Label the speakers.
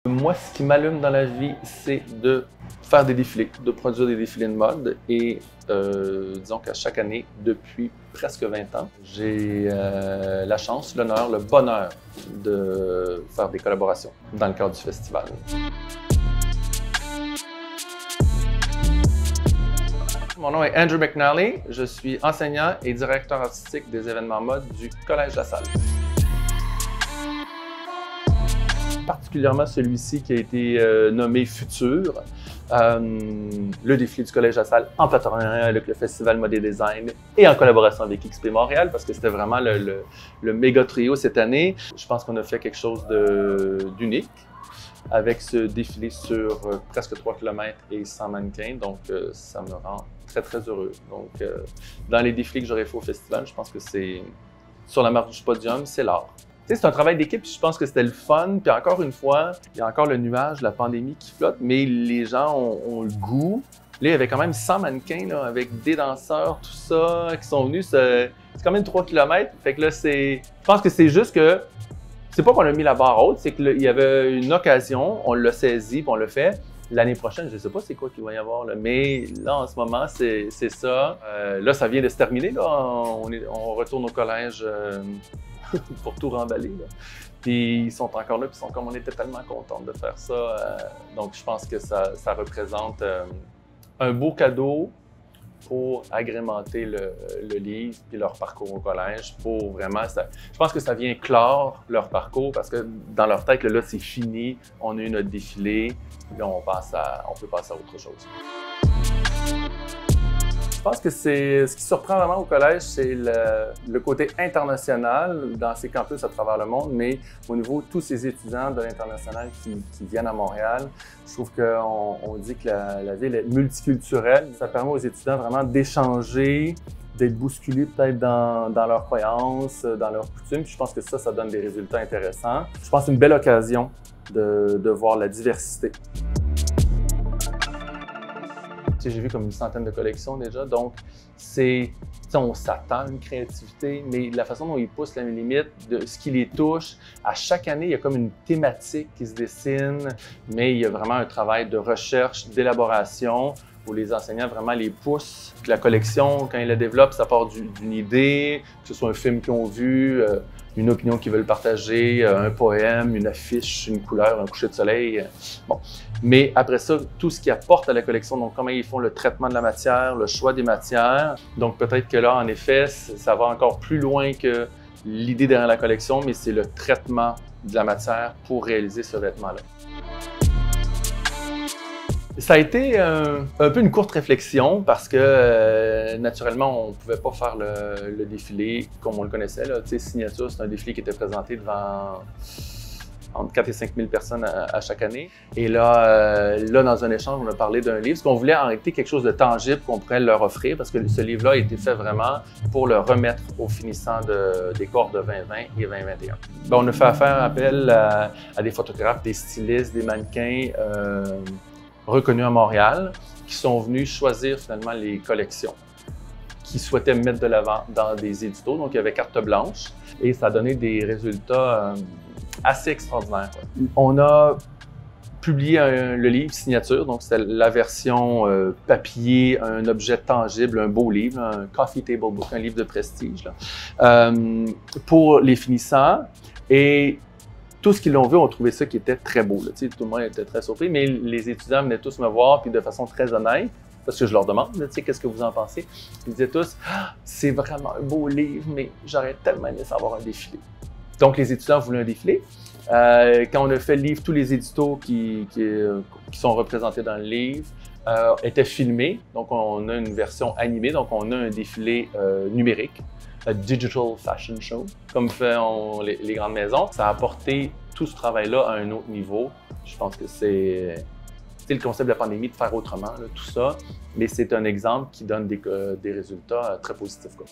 Speaker 1: Moi, ce qui m'allume dans la vie, c'est de faire des défilés, de produire des défilés de mode. Et disons qu'à chaque année, depuis presque 20 ans, j'ai la chance, l'honneur, le bonheur de faire des collaborations dans le cadre du festival. Mon nom est Andrew McNally, je suis enseignant et directeur artistique des événements mode du Collège La Salle. Particulièrement celui-ci qui a été nommé Futur, le défilé du Collège La Salle en partenariat avec le Festival Mode et Design et en collaboration avec XP Montréal parce que c'était vraiment le méga trio cette année. Je pense qu'on a fait quelque chose d'unique avec ce défilé sur presque 3 km et 100 mannequins, donc ça me rend très très heureux. Donc dans les défilés que j'aurais fait au festival, je pense que c'est sur la marche du podium, c'est l'art. C'est un travail d'équipe, je pense que c'était le fun. Puis encore une fois, il y a encore le nuage, la pandémie qui flotte, mais les gens ont le goût. Là, il y avait quand même 100 mannequins là, avec des danseurs, tout ça, qui sont venus. C'est quand même 3 km. Fait que là, je pense que c'est juste que c'est pas qu'on a mis la barre haute, c'est qu'il y avait une occasion, on l'a saisi, puis on l'a fait. L'année prochaine, je ne sais pas c'est quoi qu'il va y avoir, là, mais là, en ce moment, c'est ça. Là, ça vient de se terminer. Là. On retourne au collège pour tout remballer. Là. Puis ils sont encore là, puis ils sont comme on était tellement contents de faire ça. Donc, je pense que ça représente un beau cadeau pour agrémenter le livre puis leur parcours au collège. Pour vraiment, je pense que ça vient clore leur parcours parce que dans leur tête, là, c'est fini, on a eu notre défilé, puis là, on peut passer à autre chose. Je pense que ce qui surprend vraiment au collège, c'est le côté international dans ces campus à travers le monde, mais au niveau de tous ces étudiants de l'international qui viennent à Montréal, je trouve qu'on dit que la ville est multiculturelle. Ça permet aux étudiants vraiment d'échanger, d'être bousculés peut-être dans leurs croyances, dans leurs coutumes. Puis je pense que ça donne des résultats intéressants. Je pense que c'est une belle occasion de voir la diversité. J'ai vu comme une centaine de collections déjà, donc on s'attend à une créativité, mais la façon dont ils poussent la limite, de ce qui les touche, à chaque année, il y a comme une thématique qui se dessine, mais il y a vraiment un travail de recherche, d'élaboration, où les enseignants vraiment les poussent. Puis la collection, quand ils la développent, ça part d'une idée, que ce soit un film qu'ils ont vu, une opinion qu'ils veulent partager, un poème, une affiche, une couleur, un coucher de soleil. Bon. Mais après ça, tout ce qui apporte à la collection, donc comment ils font le traitement de la matière, le choix des matières. Donc peut-être que là, en effet, ça va encore plus loin que l'idée derrière la collection, mais c'est le traitement de la matière pour réaliser ce vêtement-là. Ça a été un peu une courte réflexion parce que naturellement, on ne pouvait pas faire le défilé comme on le connaissait. Là. Signature, c'est un défilé qui était présenté devant entre 4 et 5 000 personnes à chaque année. Et là, dans un échange, on a parlé d'un livre, parce qu'on voulait en réalité quelque chose de tangible qu'on pourrait leur offrir, parce que ce livre-là a été fait vraiment pour le remettre aux finissants des cohortes de 2020 et 2021. Ben, on a fait appel à des photographes, des stylistes, des mannequins reconnus à Montréal, qui sont venus choisir finalement les collections qu'ils souhaitaient mettre de l'avant dans des éditos. Donc, il y avait carte blanche et ça a donné des résultats assez extraordinaires. On a publié le livre Signature, donc c'est la version papier, un objet tangible, un beau livre, un coffee table book, un livre de prestige, là, pour les finissants. Et tous qui l'ont vu ont trouvé ça qui était très beau. Là. Tout le monde était très surpris, mais les étudiants venaient tous me voir, puis de façon très honnête, parce que je leur demande, qu'est-ce que vous en pensez? Ils disaient tous, c'est vraiment un beau livre, mais j'aurais tellement aimé savoir un défilé. Donc, les étudiants voulaient un défilé. Quand on a fait le livre, tous les éditos qui sont représentés dans le livre étaient filmés. Donc, on a une version animée, donc on a un défilé numérique. A digital fashion show, comme font les grandes maisons. Ça a apporté tout ce travail-là à un autre niveau. Je pense que c'est le concept de la pandémie de faire autrement, là, tout ça, mais c'est un exemple qui donne des résultats très positifs. Quoi.